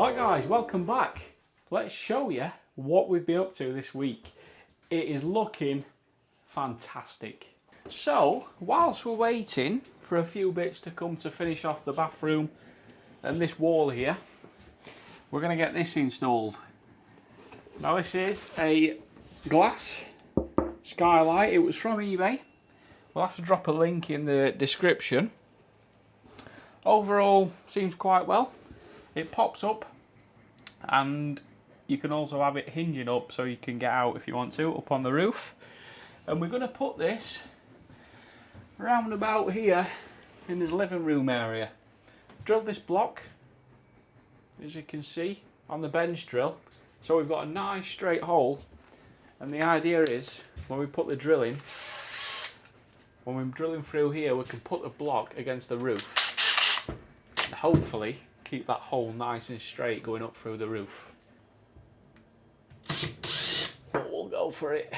Right guys, welcome back. Let's show you what we've been up to this week. It is looking fantastic. So, whilst we're waiting for a few bits to come to finish off the bathroom and this wall here, we're going to get this installed. Now this is a glass skylight. It was from eBay. We'll have to drop a link in the description. Overall, seems quite well. It pops up and you can also have it hinging up so you can get out if you want to, up on the roof. And we're going to put this round about here in this living room area. Drilled this block, as you can see, on the bench drill. So we've got a nice straight hole. And the idea is, when we put the drill in, when we're drilling through here, we can put the block against the roof. And hopefully keep that hole nice and straight going up through the roof. But we'll go for it.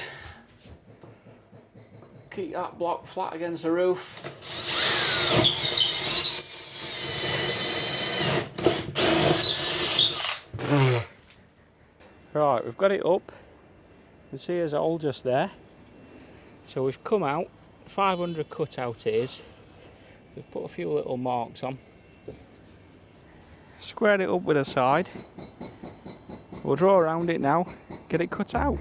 Keep that block flat against the roof. Right, we've got it up. You can see there's a hole just there. So we've come out, 500 cutout it is. We've put a few little marks on. Squared it up with a side. We'll draw around it now, get it cut out.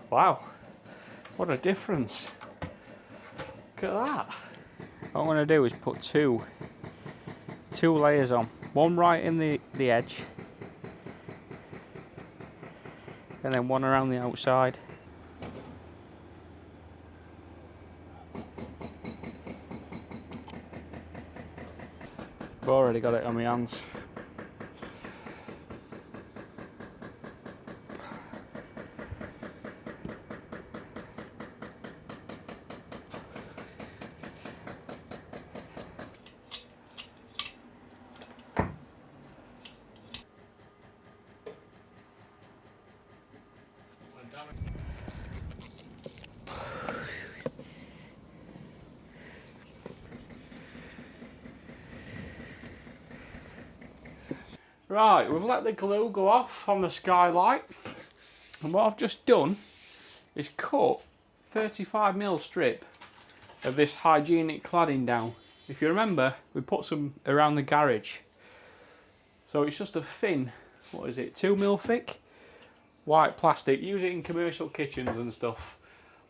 Wow, what a difference. Look at that. What I'm going to do is put two layers on. One right in the edge. And then one around the outside. I've already got it on my hands. Right, we've let the glue go off on the skylight, and what I've just done is cut 35mm strip of this hygienic cladding down. If you remember, we put some around the garage, so it's just a thin, what is it, 2mm thick white plastic. Use it in commercial kitchens and stuff.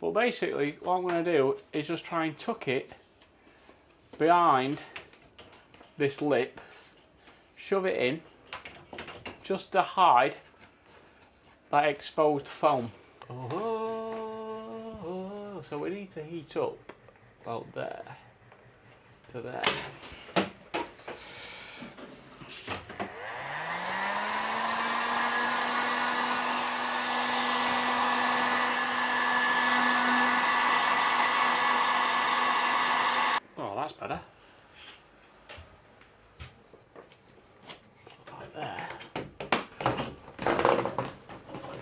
But basically what I'm going to do is just try and tuck it behind this lip, shove it in, just to hide that exposed foam. Oh, so we need to heat up about there to there. Oh, that's better. Like there.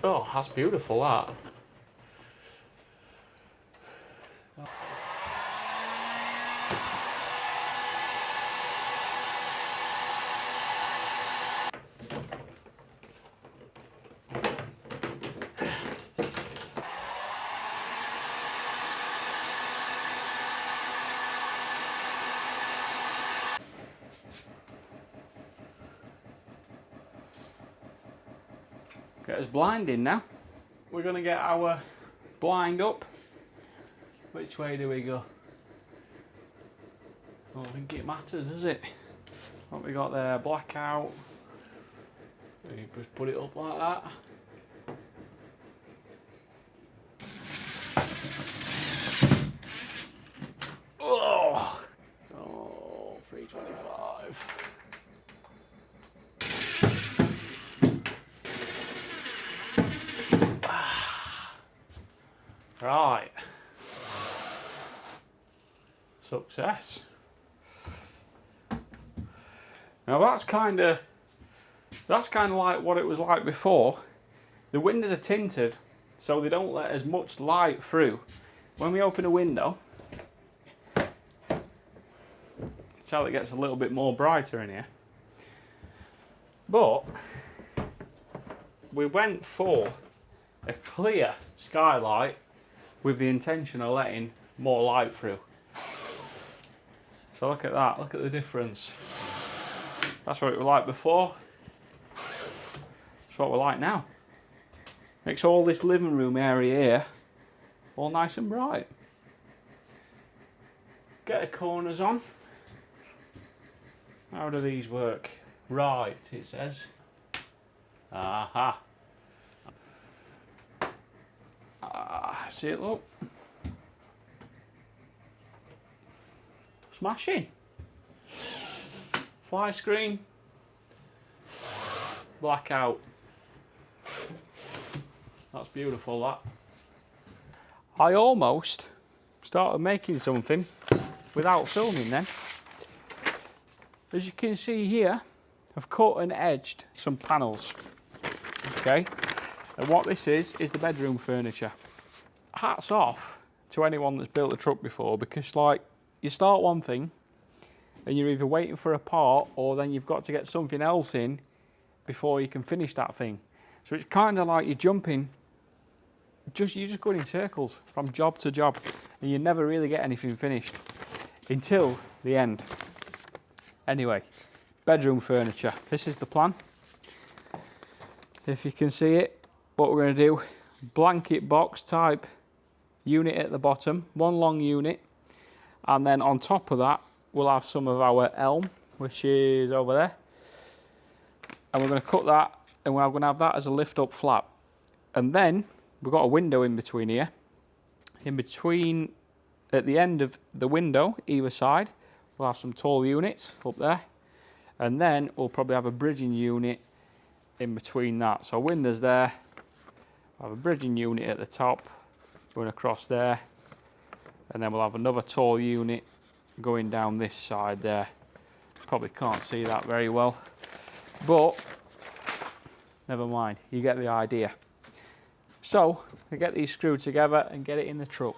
Oh, that's beautiful, that. get us blinding now. We're going to get our blind up. Which way do we go? I don't think it matters, does it? What we got there? Blackout. You just put it up like that. Oh, 325. Right. Success. Now that's kind of like what it was like before. The windows are tinted, so they don't let as much light through. When we open a window, tell it gets a little bit more brighter in here. But we went for a clear skylight with the intention of letting more light through. So look at that, look at the difference. That's what it was like before. That's what we're like now. Makes all this living room area here all nice and bright. Get the corners on. How do these work? Right, it says. Aha. See it, look. Smashing. Fly screen. Blackout. That's beautiful, that. I almost started making something without filming then. As you can see here, I've cut and edged some panels. Okay, and what this is the bedroom furniture. Hats off to anyone that's built a truck before, because like you start one thing and you're either waiting for a part or then you've got to get something else in before you can finish that thing. So it's kind of like you're jumping, you're just going in circles from job to job, and you never really get anything finished until the end. Anyway, bedroom furniture. This is the plan. If you can see it, what we're going to do, blanket box type unit at the bottom, one long unit, and then on top of that we'll have some of our elm, which is over there, and we're going to cut that, and we're going to have that as a lift up flap. And then we've got a window in between here. In between, at the end of the window, either side, we'll have some tall units up there, and then we'll probably have a bridging unit in between that. So windows there, we'll have a bridging unit at the top, going across there, and then we'll have another tall unit going down this side there. Probably can't see that very well, but never mind, you get the idea. So we get these screwed together and get it in the truck.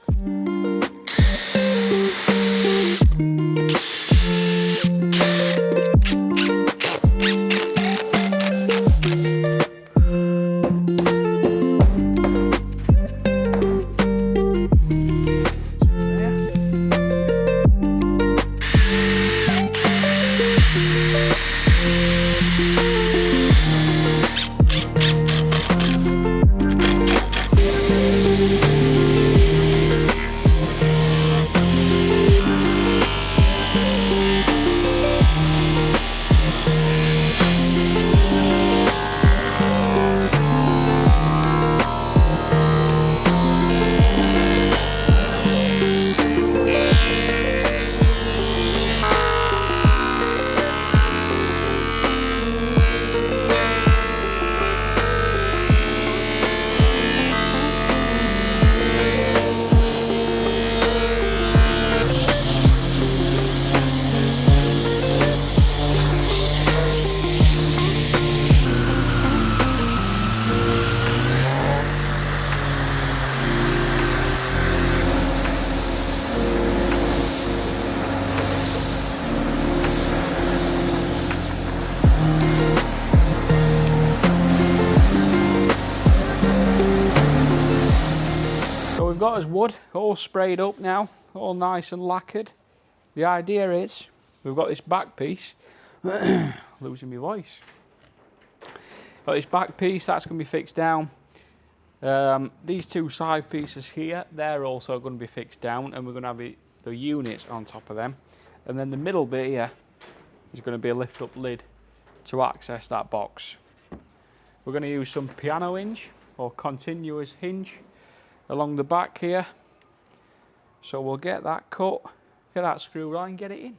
We've got his wood all sprayed up now, all nice and lacquered. The idea is we've got this back piece, losing my voice. Got this back piece, that's going to be fixed down. These two side pieces here, they're also going to be fixed down, and we're going to have the units on top of them. And then the middle bit here is going to be a lift up lid to access that box. We're going to use some piano hinge or continuous hinge along the back here. So we'll get that cut, get that screwed on and get it in.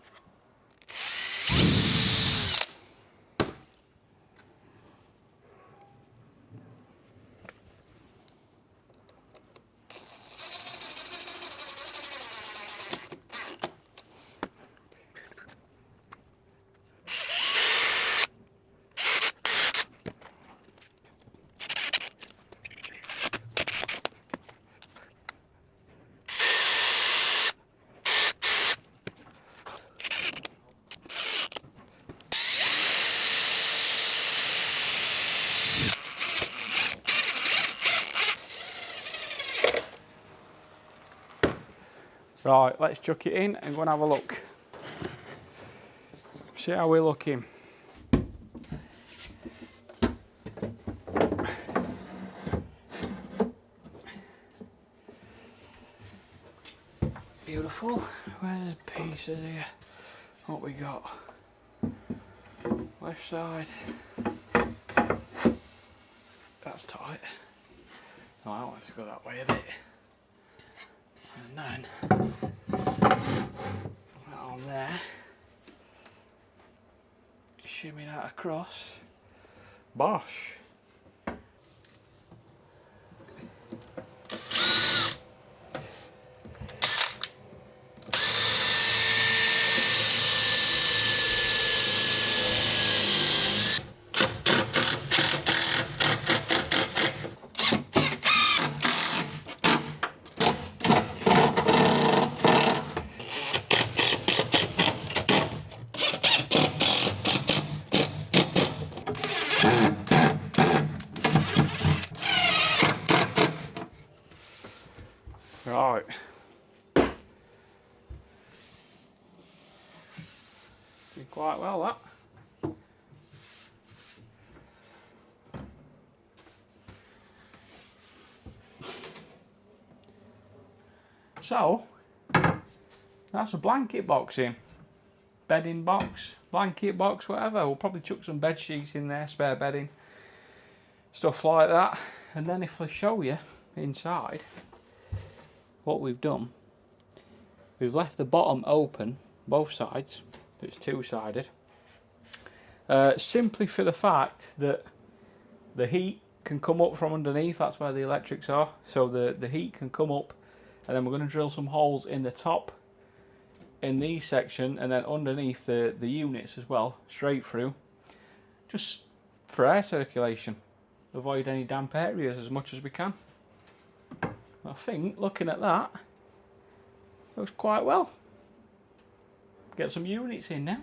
Right, let's chuck it in and go and have a look. See how we're looking. Beautiful. Where's the pieces here? What we got? Left side. That's tight. Right, let's go that way a bit. And then that on there, shimmy that across, bosh. Right. Did quite well that. So that's a blanket box in. Bedding box, blanket box, whatever. We'll probably chuck some bed sheets in there, spare bedding, stuff like that. And then if I show you inside, what we've done, we've left the bottom open, both sides, it's two-sided, simply for the fact that the heat can come up from underneath. That's where the electrics are, so the heat can come up, and then we're going to drill some holes in the top in these section, and then underneath the units as well, straight through, just for air circulation, avoid any damp areas as much as we can. I think, looking at that, looks quite well. Get some units in now.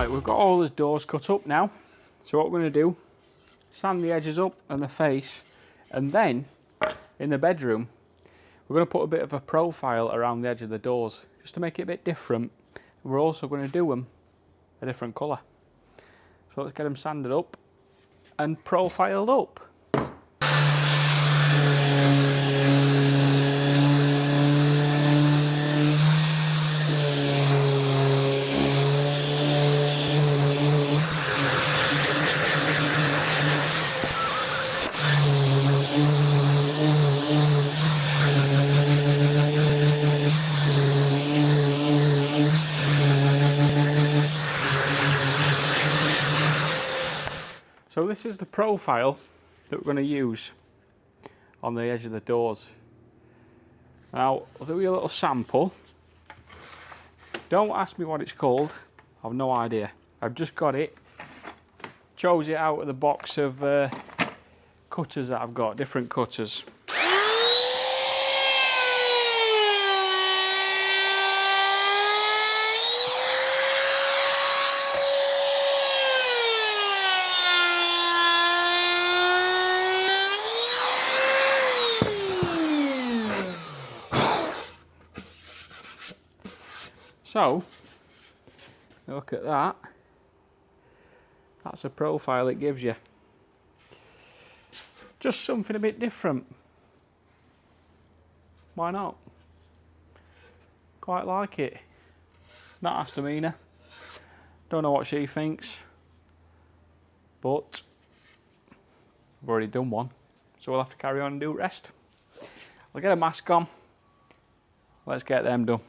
We've got all those doors cut up now, so what we're going to do, sand the edges up and the face, and then in the bedroom We're going to put a bit of a profile around the edge of the doors just to make it a bit different. We're also going to do them a different colour. So let's get them sanded up and profiled up. So this is the profile that we're going to use on the edge of the doors. Now, I'll do you a little sample. Don't ask me what it's called. I've no idea. I've just got it. Chose it out of the box of cutters that I've got, different cutters. So, look at that. That's a profile it gives you. Just something a bit different. Why not? Quite like it. Not asked Amina. Don't know what she thinks. But I've already done one. So we'll have to carry on and do the rest. I'll get a mask on. Let's get them done.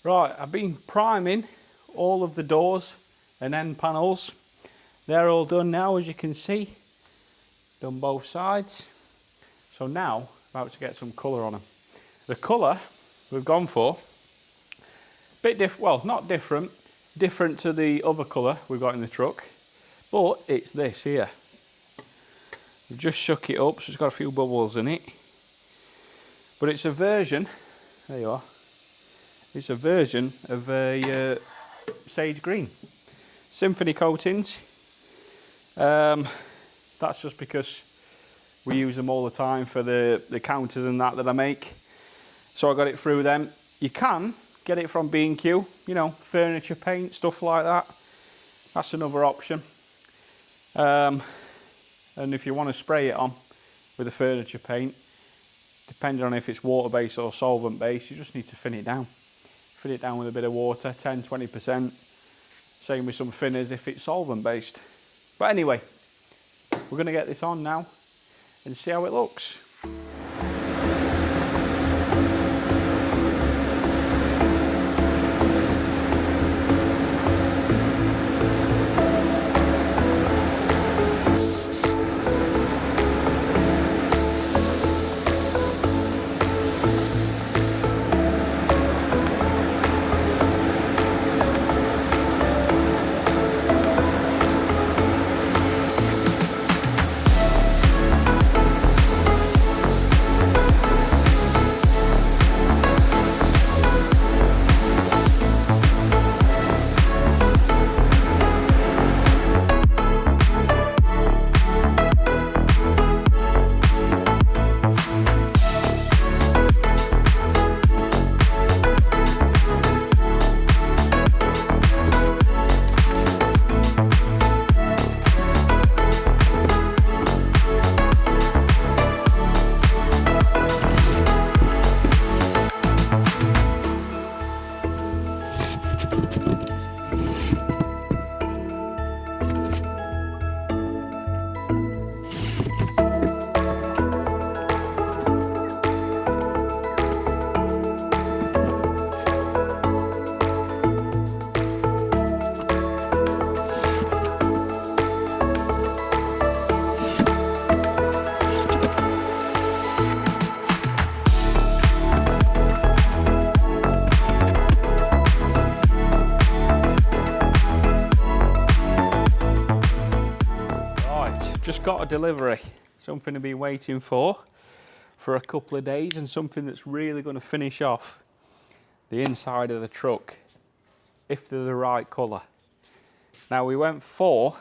Right, I've been priming all of the doors and end panels. They're all done now, as you can see. Done both sides. So now, about to get some colour on them. The colour we've gone for, bit different, well, not different, different to the other colour we've got in the truck, but it's this here. We've just shook it up, so it's got a few bubbles in it. But it's a version, there you are. It's a version of a sage green. Symphony coatings. That's just because we use them all the time for the counters and that I make. So I got it through them. You can get it from B&Q, you know, furniture paint, stuff like that. That's another option. And if you want to spray it on with the furniture paint, depending on if it's water-based or solvent-based, you just need to thin it down. Thin it down with a bit of water, 10-20%. Same with some thinners if it's solvent based. But anyway, we're going to get this on now and see how it looks. got a delivery. Something I've been waiting for a couple of days, and something that's really going to finish off the inside of the truck, if they're the right colour. Now we went for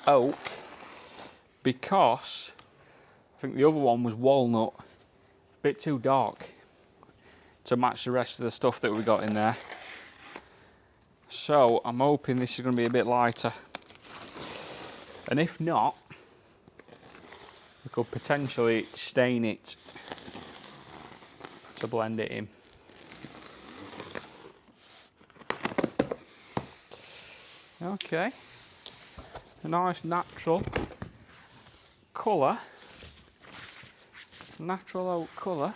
oak because I think the other one was walnut, a bit too dark to match the rest of the stuff that we got in there. So I'm hoping this is going to be a bit lighter, and if not, we could potentially stain it to blend it in. Okay, a nice natural colour, natural oak colour.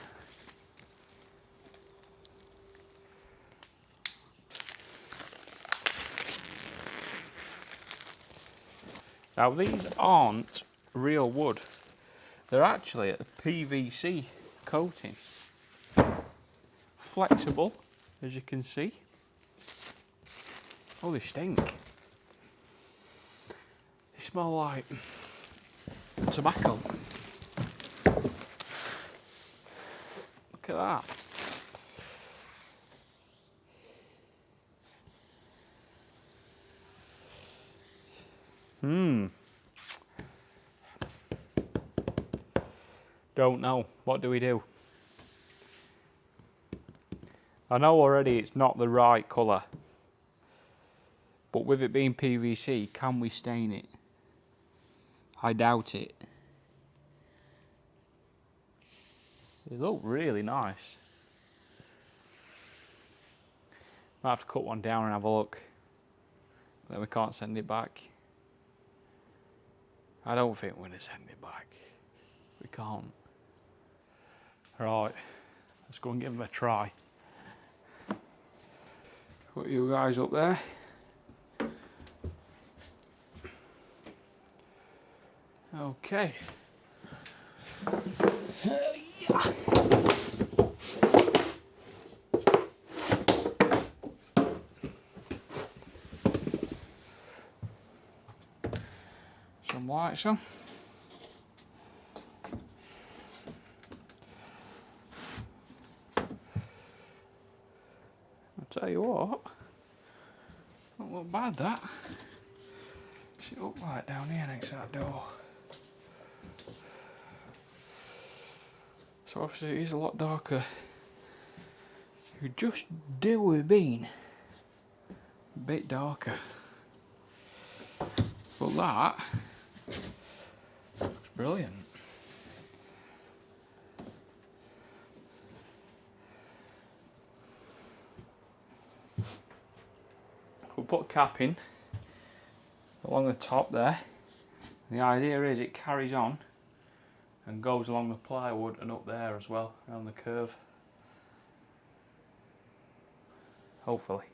Now these aren't real wood, they're actually a PVC coating. Flexible, as you can see. Oh, they stink. They smell like tobacco. Look at that. Don't know. What do we do? I know already it's not the right colour, but with it being PVC, can we stain it? I doubt it. They look really nice. Might have to cut one down and have a look, but then we can't send it back. I don't think we're going to send it back. We can't. Right, let's go and give them a try. Put you guys up there. Okay. Some lights on. Tell you what, don't look bad that. What's it look like down here next to that door? So obviously it is a lot darker. You just do with being a bit darker. But that looks brilliant. We'll put a cap in along the top there. And the idea is it carries on and goes along the plywood and up there as well, around the curve. Hopefully.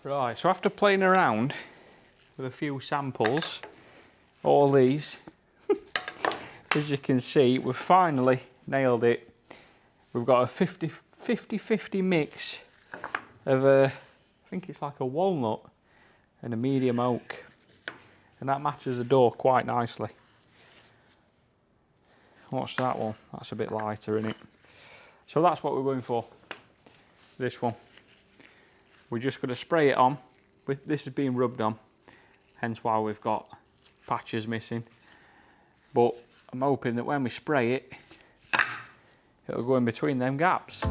Right, so after playing around with a few samples, all these, as you can see, we've finally nailed it. We've got a 50-50 mix of I think it's like a walnut and a medium oak, and that matches the door quite nicely. What's that one? That's a bit lighter, isn't it? So that's what we're going for. This one. We're just going to spray it on. This is being rubbed on, hence why we've got patches missing. But I'm hoping that when we spray it, it'll go in between them gaps.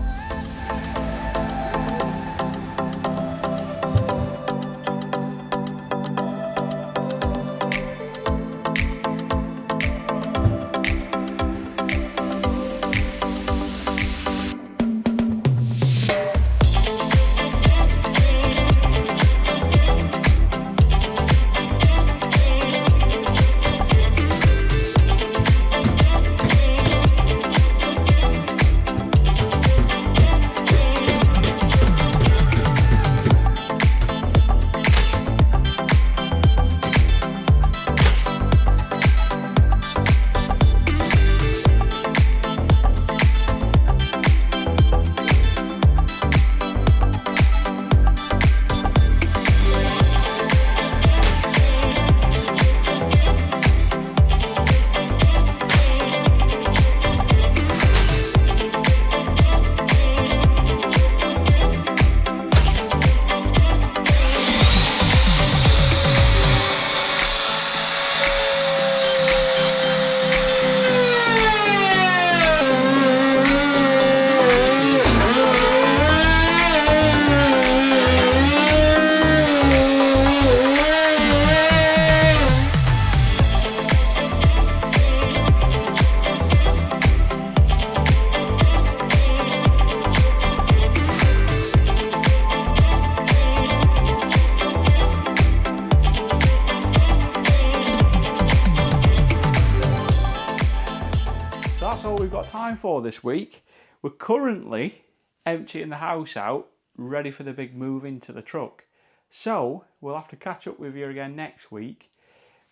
we've got time for this week. We're currently emptying the house out, ready for the big move into the truck. So we'll have to catch up with you again next week.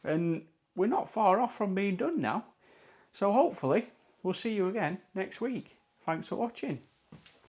And we're not far off from being done now. So hopefully we'll see you again next week. Thanks for watching.